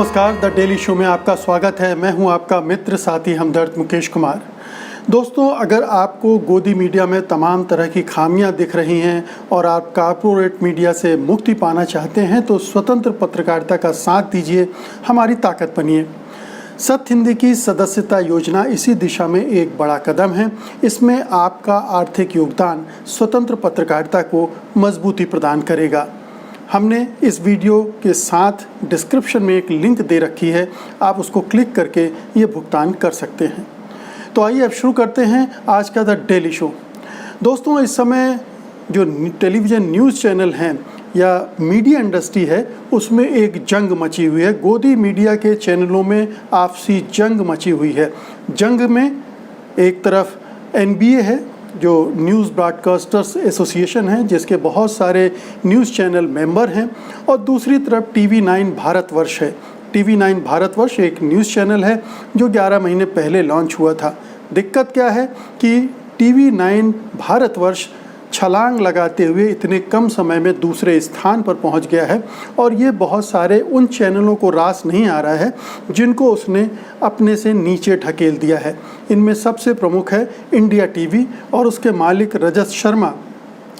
नमस्कार, the daily show में आपका स्वागत है। मैं हूं आपका मित्र साथी हमदर्द मुकेश कुमार। दोस्तों, अगर आपको गोदी मीडिया में तमाम तरह की खामियां दिख रही हैं और आप कॉर्पोरेट मीडिया से मुक्ति पाना चाहते हैं तो स्वतंत्र पत्रकारिता का साथ दीजिए, हमारी ताकत बनिए। सत्य हिंदी की सदस्यता योजना इसी दिशा में एक बड़ा कदम है। इसमें आपका आर्थिक योगदान स्वतंत्र पत्रकारिता को मजबूती प्रदान करेगा। हमने इस वीडियो के साथ डिस्क्रिप्शन में एक लिंक दे रखी है, आप उसको क्लिक करके ये भुगतान कर सकते हैं। तो आइए अब शुरू करते हैं आज का द डेली शो। दोस्तों, इस समय जो टेलीविज़न न्यूज़ चैनल हैं या मीडिया इंडस्ट्री है, उसमें एक जंग मची हुई है। गोदी मीडिया के चैनलों में आपसी जंग मची हुई है। जंग में एक तरफ NBA है, जो न्यूज़ ब्रॉडकास्टर्स एसोसिएशन है, जिसके बहुत सारे न्यूज़ चैनल मेंबर हैं, और दूसरी तरफ TV9 भारतवर्ष है। TV9 भारतवर्ष एक न्यूज़ चैनल है जो 11 महीने पहले लॉन्च हुआ था। दिक्कत क्या है कि TV9 भारतवर्ष छलांग लगाते हुए इतने कम समय में दूसरे स्थान पर पहुंच गया है, और ये बहुत सारे उन चैनलों को रास नहीं आ रहा है जिनको उसने अपने से नीचे ढकेल दिया है। इनमें सबसे प्रमुख है इंडिया टीवी, और उसके मालिक रजत शर्मा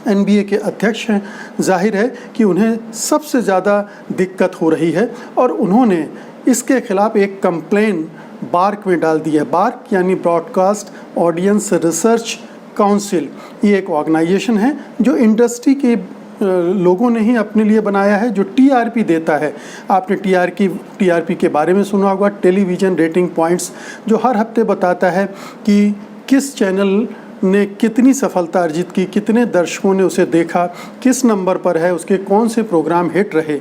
NBA के अध्यक्ष हैं। जाहिर है कि उन्हें सबसे ज़्यादा दिक्कत हो रही है, और उन्होंने इसके खिलाफ एक कंप्लेन बार्क में डाल दी है। बार्क यानी ब्रॉडकास्ट ऑडियंस रिसर्च काउंसिल। ये एक ऑर्गेनाइजेशन है जो इंडस्ट्री के लोगों ने ही अपने लिए बनाया है, जो TRP देता है। आपने TRP के बारे में सुना होगा, टेलीविज़न रेटिंग पॉइंट्स, जो हर हफ्ते बताता है कि किस चैनल ने कितनी सफलता अर्जित की, कितने दर्शकों ने उसे देखा, किस नंबर पर है, उसके कौन से प्रोग्राम हिट रहे,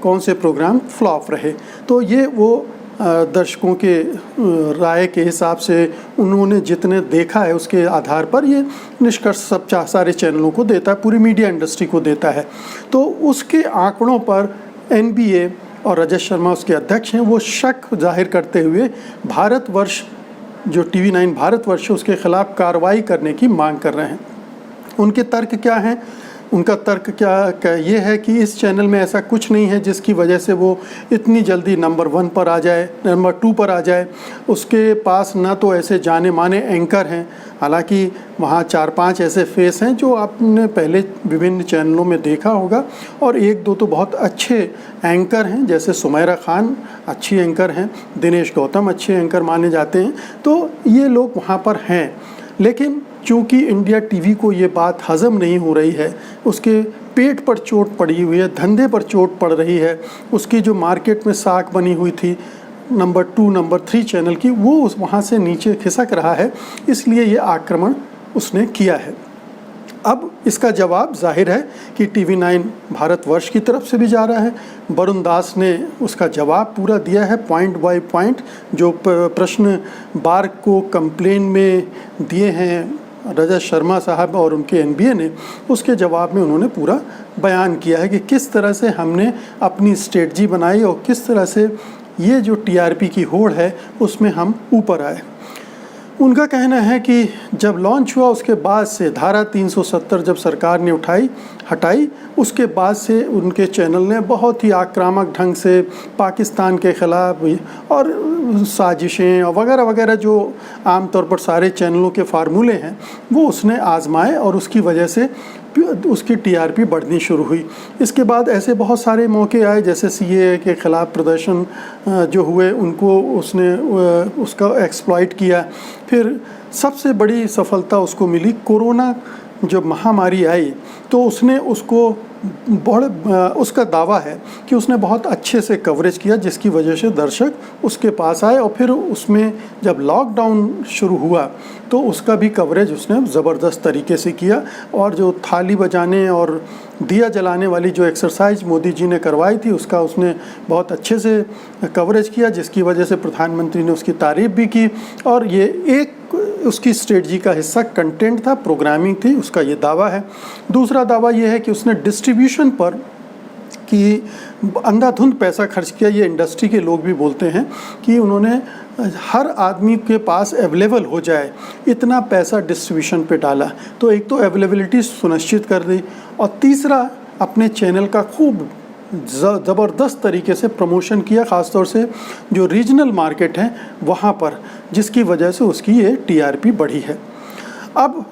कौन से प्रोग्राम फ्लॉप रहे। तो ये वो दर्शकों के राय के हिसाब से उन्होंने जितने देखा है उसके आधार पर ये निष्कर्ष सब सारे चैनलों को देता है, पूरी मीडिया इंडस्ट्री को देता है। तो उसके आंकड़ों पर NBA और रजत शर्मा उसके अध्यक्ष हैं, वो शक जाहिर करते हुए भारतवर्ष, जो TV9 भारतवर्ष, उसके खिलाफ कार्रवाई करने की मांग कर रहे हैं। उनके तर्क क्या हैं? उनका तर्क क्या ये है कि इस चैनल में ऐसा कुछ नहीं है जिसकी वजह से वो इतनी जल्दी नंबर 1 पर आ जाए, नंबर 2 पर आ जाए। उसके पास ना तो ऐसे जाने माने एंकर हैं, हालांकि वहाँ 4-5 ऐसे फेस हैं जो आपने पहले विभिन्न चैनलों में देखा होगा, और 1-2 तो बहुत अच्छे एंकर हैं, जैसे सुमैरा खान अच्छी एंकर हैं, दिनेश गौतम अच्छे एंकर माने जाते हैं। तो ये लोग वहाँ पर हैं, लेकिन चूँकि इंडिया टीवी को ये बात हज़म नहीं हो रही है, उसके पेट पर चोट पड़ी हुई है, धंधे पर चोट पड़ रही है, उसकी जो मार्केट में साख बनी हुई थी नंबर 2, नंबर 3 चैनल की, वो वहाँ से नीचे खिसक रहा है, इसलिए ये आक्रमण उसने किया है। अब इसका जवाब जाहिर है कि TV9 भारतवर्ष की तरफ से भी जा रहा है। वरुण दास ने उसका जवाब पूरा दिया है, पॉइंट बाय पॉइंट। जो प्रश्न बार्क को कंप्लेन में दिए हैं रजत शर्मा साहब और उनके NBA ने, उसके जवाब में उन्होंने पूरा बयान किया है कि किस तरह से हमने अपनी स्ट्रेटजी बनाई और किस तरह से ये जो TRP की होड़ है उसमें हम ऊपर आए। उनका कहना है कि जब लॉन्च हुआ उसके बाद से धारा 370 जब सरकार ने हटाई, उसके बाद से उनके चैनल ने बहुत ही आक्रामक ढंग से पाकिस्तान के ख़िलाफ़ और साजिशें और वगैरह वगैरह जो आमतौर पर सारे चैनलों के फार्मूले हैं वो उसने आजमाए, और उसकी वजह से उसकी TRP बढ़नी शुरू हुई। इसके बाद ऐसे बहुत सारे मौके आए, जैसे CAA के ख़िलाफ़ प्रदर्शन जो हुए, उनको उसने उसका एक्सप्लॉइट किया। फिर सबसे बड़ी सफलता उसको मिली, कोरोना जब महामारी आई तो उसने उसको उसका दावा है कि उसने बहुत अच्छे से कवरेज किया, जिसकी वजह से दर्शक उसके पास आए। और फिर उसमें जब लॉकडाउन शुरू हुआ तो उसका भी कवरेज उसने ज़बरदस्त तरीके से किया, और जो थाली बजाने और दिया जलाने वाली जो एक्सरसाइज मोदी जी ने करवाई थी उसका उसने बहुत अच्छे से कवरेज किया, जिसकी वजह से प्रधानमंत्री ने उसकी तारीफ़ भी की। और ये एक उसकी स्ट्रेटजी का हिस्सा कंटेंट था, प्रोग्रामिंग थी, उसका ये दावा है। दूसरा दावा ये है कि उसने डिस्ट्रीब्यूशन पर कि अंधाधुंध पैसा खर्च किया। ये इंडस्ट्री के लोग भी बोलते हैं कि उन्होंने हर आदमी के पास अवेलेबल हो जाए इतना पैसा डिस्ट्रीब्यूशन पे डाला। तो एक तो अवेलेबिलिटी सुनिश्चित कर दी, और तीसरा अपने चैनल का खूब ज़बरदस्त तरीके से प्रमोशन किया, ख़ासतौर से जो रीजनल मार्केट हैं वहाँ पर, जिसकी वजह से उसकी ये टीआरपी बढ़ी है। अब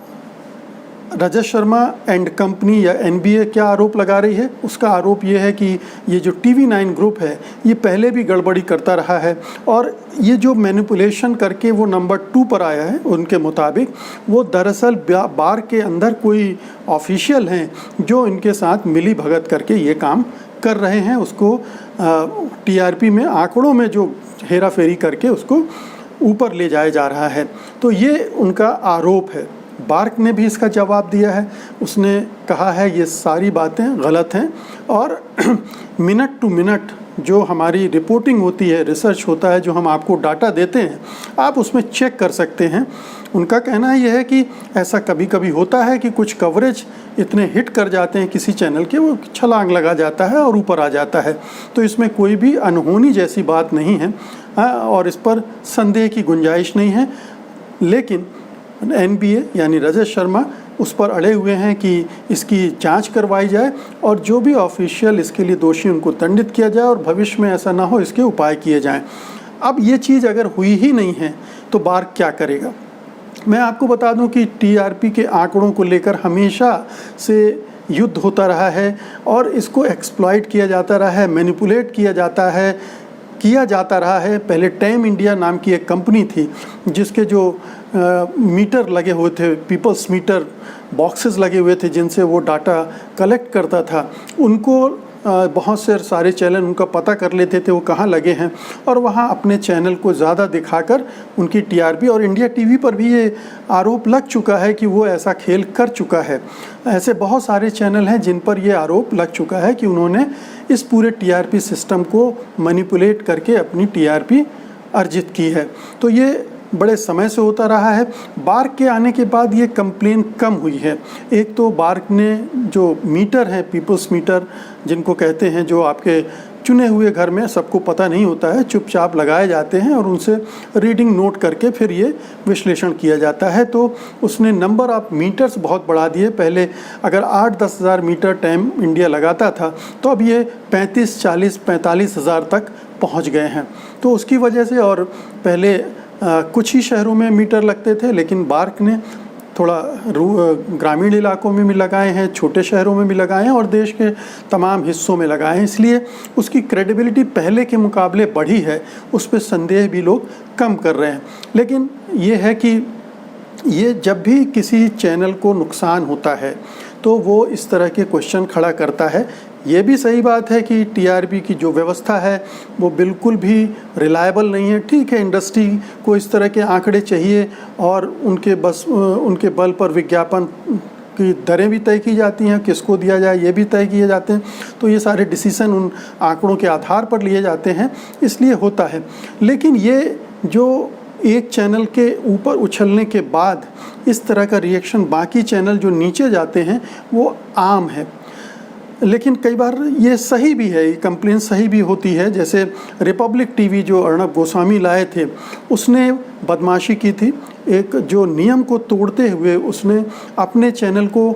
रजत शर्मा एंड कंपनी या एनबीए क्या आरोप लगा रही है? उसका आरोप ये है कि ये जो TV9 ग्रुप है ये पहले भी गड़बड़ी करता रहा है, और ये जो मैनिपुलेशन करके वो नंबर 2 पर आया है उनके मुताबिक, वो दरअसल बार के अंदर कोई ऑफिशियल हैं जो इनके साथ मिली भगत करके ये काम कर रहे हैं, उसको टीआरपी में, आंकड़ों में जो हेरा फेरी करके उसको ऊपर ले जाया जा रहा है। तो ये उनका आरोप है। बार्क ने भी इसका जवाब दिया है। उसने कहा है ये सारी बातें गलत हैं, और मिनट टू मिनट जो हमारी रिपोर्टिंग होती है, रिसर्च होता है, जो हम आपको डाटा देते हैं, आप उसमें चेक कर सकते हैं। उनका कहना यह है कि ऐसा कभी कभी होता है कि कुछ कवरेज इतने हिट कर जाते हैं किसी चैनल के, वो छलांग लगा जाता है और ऊपर आ जाता है। तो इसमें कोई भी अनहोनी जैसी बात नहीं है, और इस पर संदेह की गुंजाइश नहीं है। लेकिन एनबीए यानी रजत शर्मा उस पर अड़े हुए हैं कि इसकी जांच करवाई जाए, और जो भी ऑफिशियल इसके लिए दोषी उनको दंडित किया जाए, और भविष्य में ऐसा ना हो इसके उपाय किए जाएं। अब ये चीज़ अगर हुई ही नहीं है तो बार्क क्या करेगा? मैं आपको बता दूं कि टीआरपी के आंकड़ों को लेकर हमेशा से युद्ध होता रहा है, और इसको एक्सप्लॉइट किया जाता रहा है, मैनिपुलेट किया जाता रहा है। पहले टाइम इंडिया नाम की एक कंपनी थी जिसके जो मीटर लगे हुए थे, पीपल्स मीटर बॉक्सेस लगे हुए थे जिनसे वो डाटा कलेक्ट करता था, उनको बहुत से सारे चैनल उनका पता कर लेते थे वो कहाँ लगे हैं, और वहाँ अपने चैनल को ज़्यादा दिखाकर उनकी टीआरपी, और इंडिया टीवी पर भी ये आरोप लग चुका है कि वो ऐसा खेल कर चुका है। ऐसे बहुत सारे चैनल हैं जिन पर ये आरोप लग चुका है कि उन्होंने इस पूरे टीआरपी सिस्टम को मैनिपुलेट करके अपनी टीआरपी अर्जित की है। तो ये बड़े समय से होता रहा है। बार्क के आने के बाद ये कंप्लेन कम हुई है। एक तो बार्क ने जो मीटर हैं, पीपल्स मीटर जिनको कहते हैं, जो आपके चुने हुए घर में सबको पता नहीं होता है, चुपचाप लगाए जाते हैं और उनसे रीडिंग नोट करके फिर ये विश्लेषण किया जाता है। तो उसने नंबर ऑफ मीटर्स बहुत बढ़ा दिए। पहले अगर 8-10 हज़ार मीटर टाइम इंडिया लगाता था, तो अब ये 35, 40, 45 हज़ार तक पहुँच गए हैं। तो उसकी वजह से, और पहले कुछ ही शहरों में मीटर लगते थे, लेकिन बार्क ने थोड़ा ग्रामीण इलाकों में भी लगाए हैं, छोटे शहरों में भी लगाए हैं, और देश के तमाम हिस्सों में लगाए हैं। इसलिए उसकी क्रेडिबिलिटी पहले के मुकाबले बढ़ी है, उस पर संदेह भी लोग कम कर रहे हैं। लेकिन ये है कि ये जब भी किसी चैनल को नुकसान होता है तो वो इस तरह के क्वेश्चन खड़ा करता है। ये भी सही बात है कि टीआरपी की जो व्यवस्था है वो बिल्कुल भी रिलायबल नहीं है। ठीक है, इंडस्ट्री को इस तरह के आंकड़े चाहिए, और उनके बल पर विज्ञापन की दरें भी तय की जाती हैं, किसको दिया जाए ये भी तय किए जाते हैं। तो ये सारे डिसीजन उन आंकड़ों के आधार पर लिए जाते हैं, इसलिए होता है। लेकिन ये जो एक चैनल के ऊपर उछलने के बाद इस तरह का रिएक्शन बाकी चैनल जो नीचे जाते हैं वो आम है। लेकिन कई बार ये सही भी है, ये कंप्लेन सही भी होती है। जैसे रिपब्लिक टीवी जो अर्णब गोस्वामी लाए थे, उसने बदमाशी की थी। एक जो नियम को तोड़ते हुए उसने अपने चैनल को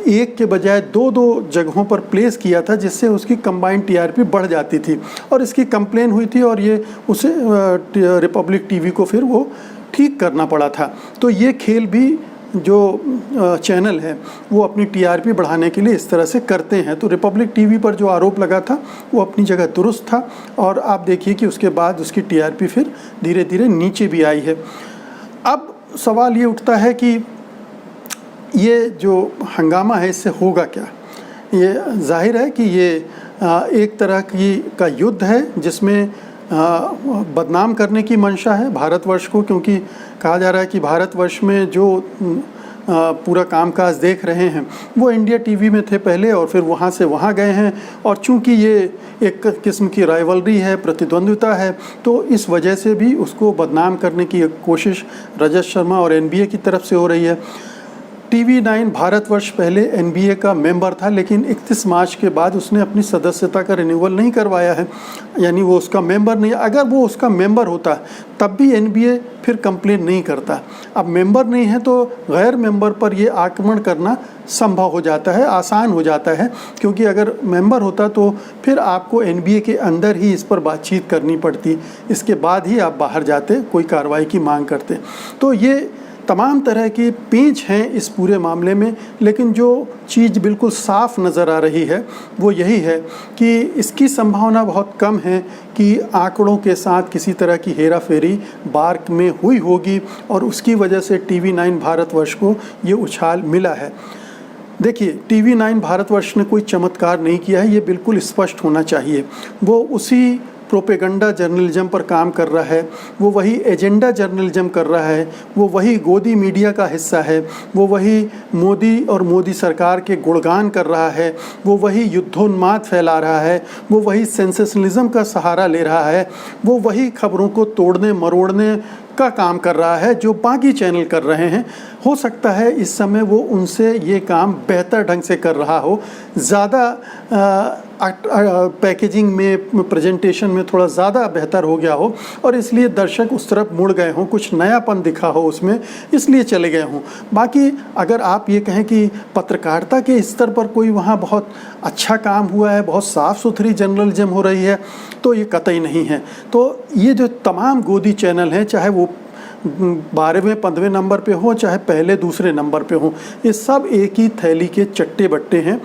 एक के बजाय 2-2 जगहों पर प्लेस किया था, जिससे उसकी कंबाइंड टीआरपी बढ़ जाती थी, और इसकी कंप्लेन हुई थी, और ये उसे रिपब्लिक टीवी को फिर वो ठीक करना पड़ा था। तो ये खेल भी जो चैनल है वो अपनी टीआरपी बढ़ाने के लिए इस तरह से करते हैं। तो रिपब्लिक टीवी पर जो आरोप लगा था वो अपनी जगह दुरुस्त था, और आप देखिए कि उसके बाद उसकी टीआरपी फिर धीरे धीरे नीचे भी आई है। अब सवाल ये उठता है कि ये जो हंगामा है इससे होगा क्या? ये जाहिर है कि ये एक तरह का युद्ध है जिसमें बदनाम करने की मंशा है भारतवर्ष को, क्योंकि कहा जा रहा है कि भारतवर्ष में जो पूरा कामकाज देख रहे हैं वो इंडिया टीवी में थे पहले, और फिर वहाँ से वहाँ गए हैं, और चूंकि ये एक किस्म की राइवलरी है, प्रतिद्वंद्विता है, तो इस वजह से भी उसको बदनाम करने की एक कोशिश रजत शर्मा और एनबीए की तरफ से हो रही है। टीवी 9 भारतवर्ष पहले एनबीए का मेंबर था, लेकिन 31 मार्च के बाद उसने अपनी सदस्यता का रिन्यूअल नहीं करवाया है, यानी वो उसका मेंबर नहीं। अगर वो उसका मेंबर होता तब भी एनबीए फिर कंप्लेन नहीं करता। अब मेंबर नहीं है तो गैर मेंबर पर ये आक्रमण करना संभव हो जाता है, आसान हो जाता है, क्योंकि अगर मेंबर होता तो फिर आपको एनबीए के अंदर ही इस पर बातचीत करनी पड़ती, इसके बाद ही आप बाहर जाते, कोई कार्रवाई की मांग करते। तो ये तमाम तरह की पेंच हैं इस पूरे मामले में, लेकिन जो चीज़ बिल्कुल साफ नज़र आ रही है वो यही है कि इसकी संभावना बहुत कम है कि आंकड़ों के साथ किसी तरह की हेरा फेरी बार्क में हुई होगी और उसकी वजह से टीवी 9 भारतवर्ष को ये उछाल मिला है। देखिए, टीवी 9 भारतवर्ष ने कोई चमत्कार नहीं किया है, ये बिल्कुल स्पष्ट होना चाहिए। वो उसी प्रोपेगंडा जर्नलिज्म पर काम कर रहा है, वो वही एजेंडा जर्नलिज्म कर रहा है, वो वही गोदी मीडिया का हिस्सा है, वो वही मोदी और मोदी सरकार के गुणगान कर रहा है, वो वही युद्धोन्माद फैला रहा है, वो वही सेंसेशनलिज्म का सहारा ले रहा है, वो वही खबरों को तोड़ने मरोड़ने का काम कर रहा है जो बाकी चैनल कर रहे हैं। हो सकता है इस समय वो उनसे ये काम बेहतर ढंग से कर रहा हो, ज़्यादा पैकेजिंग में, प्रेजेंटेशन में थोड़ा ज़्यादा बेहतर हो गया हो और इसलिए दर्शक उस तरफ मुड़ गए हों, कुछ नयापन दिखा हो उसमें, इसलिए चले गए हों। बाकी अगर आप ये कहें कि पत्रकारिता के स्तर पर कोई वहाँ बहुत अच्छा काम हुआ है, बहुत साफ़ सुथरी जर्नलिज्म हो रही है, तो ये कतई नहीं है। तो ये जो तमाम गोदी चैनल हैं, चाहे वो 12वें 15वें नंबर पे हो, चाहे पहले दूसरे नंबर पे हो, ये सब एक ही थैली के चट्टे बट्टे हैं।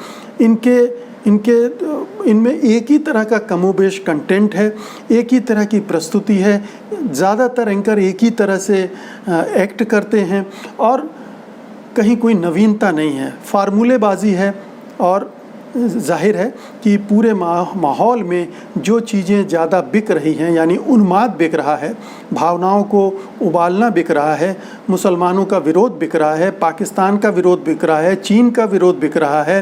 इनमें एक ही तरह का कमोबेश कंटेंट है, एक ही तरह की प्रस्तुति है, ज़्यादातर एंकर एक ही तरह से एक्ट करते हैं और कहीं कोई नवीनता नहीं है, फार्मूलेबाजी है। और जाहिर है कि पूरे माहौल में जो चीज़ें ज़्यादा बिक रही हैं, यानी उन्माद बिक रहा है, भावनाओं को उबालना बिक रहा है, मुसलमानों का विरोध बिक रहा है, पाकिस्तान का विरोध बिक रहा है, चीन का विरोध बिक रहा है,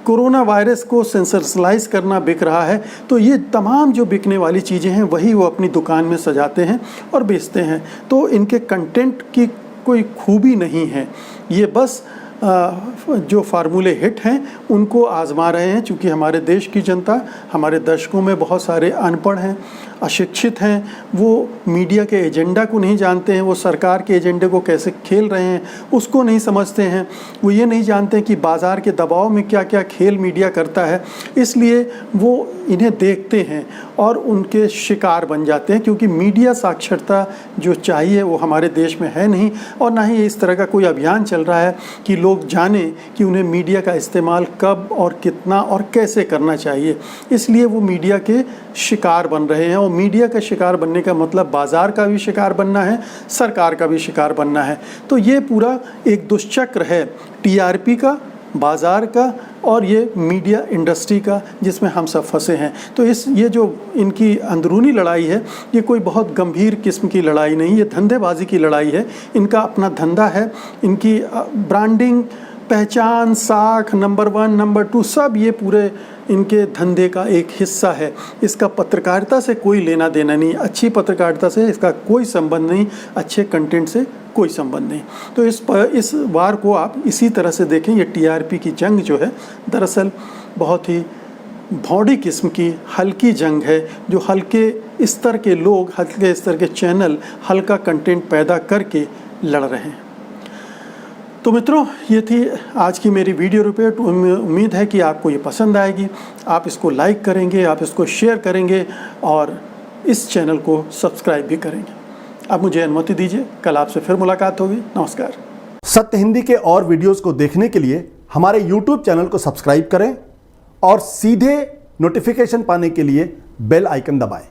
कोरोना वायरस को सेंसेशनलाइज करना बिक रहा है, तो ये तमाम जो बिकने वाली चीज़ें हैं वही वो अपनी दुकान में सजाते हैं और बेचते हैं। तो इनके कंटेंट की कोई खूबी नहीं है, ये बस जो फार्मूले हिट हैं उनको आजमा रहे हैं। चूँकि हमारे देश की जनता, हमारे दर्शकों में बहुत सारे अनपढ़ हैं, अशिक्षित हैं, वो मीडिया के एजेंडा को नहीं जानते हैं, वो सरकार के एजेंडे को कैसे खेल रहे हैं उसको नहीं समझते हैं, वो ये नहीं जानते हैं कि बाज़ार के दबाव में क्या क्या खेल मीडिया करता है, इसलिए वो इन्हें देखते हैं और उनके शिकार बन जाते हैं। क्योंकि मीडिया साक्षरता जो चाहिए वो हमारे देश में है नहीं, और ना ही इस तरह का कोई अभियान चल रहा है कि लोग जाने कि उन्हें मीडिया का इस्तेमाल कब और कितना और कैसे करना चाहिए। इसलिए वो मीडिया के शिकार बन रहे हैं, और मीडिया का शिकार बनने का मतलब बाज़ार का भी शिकार बनना है, सरकार का भी शिकार बनना है। तो ये पूरा एक दुष्चक्र है टीआरपी का, बाज़ार का और ये मीडिया इंडस्ट्री का, जिसमें हम सब फंसे हैं। तो ये जो इनकी अंदरूनी लड़ाई है, ये कोई बहुत गंभीर किस्म की लड़ाई नहीं, ये धंधेबाजी की लड़ाई है। इनका अपना धंधा है, इनकी ब्रांडिंग, पहचान, साख, नंबर 1, नंबर 2 सब ये पूरे इनके धंधे का एक हिस्सा है। इसका पत्रकारिता से कोई लेना देना नहीं, अच्छी पत्रकारिता से इसका कोई संबंध नहीं, अच्छे कंटेंट से कोई संबंध नहीं। तो इस वार को आप इसी तरह से देखें। ये टीआरपी की जंग जो है दरअसल बहुत ही भौड़ी किस्म की हल्की जंग है, जो हल्के स्तर के लोग, हल्के स्तर के चैनल हल्का कंटेंट पैदा करके लड़ रहे हैं। तो मित्रों, ये थी आज की मेरी वीडियो रिपोर्ट। उम्मीद है कि आपको ये पसंद आएगी, आप इसको लाइक करेंगे, आप इसको शेयर करेंगे और इस चैनल को सब्सक्राइब भी करेंगे। अब मुझे अनुमति दीजिए, कल आपसे फिर मुलाकात होगी। नमस्कार। सत्य हिंदी के और वीडियोस को देखने के लिए हमारे YouTube चैनल को सब्सक्राइब करें और सीधे नोटिफिकेशन पाने के लिए बेल आइकन दबाएं।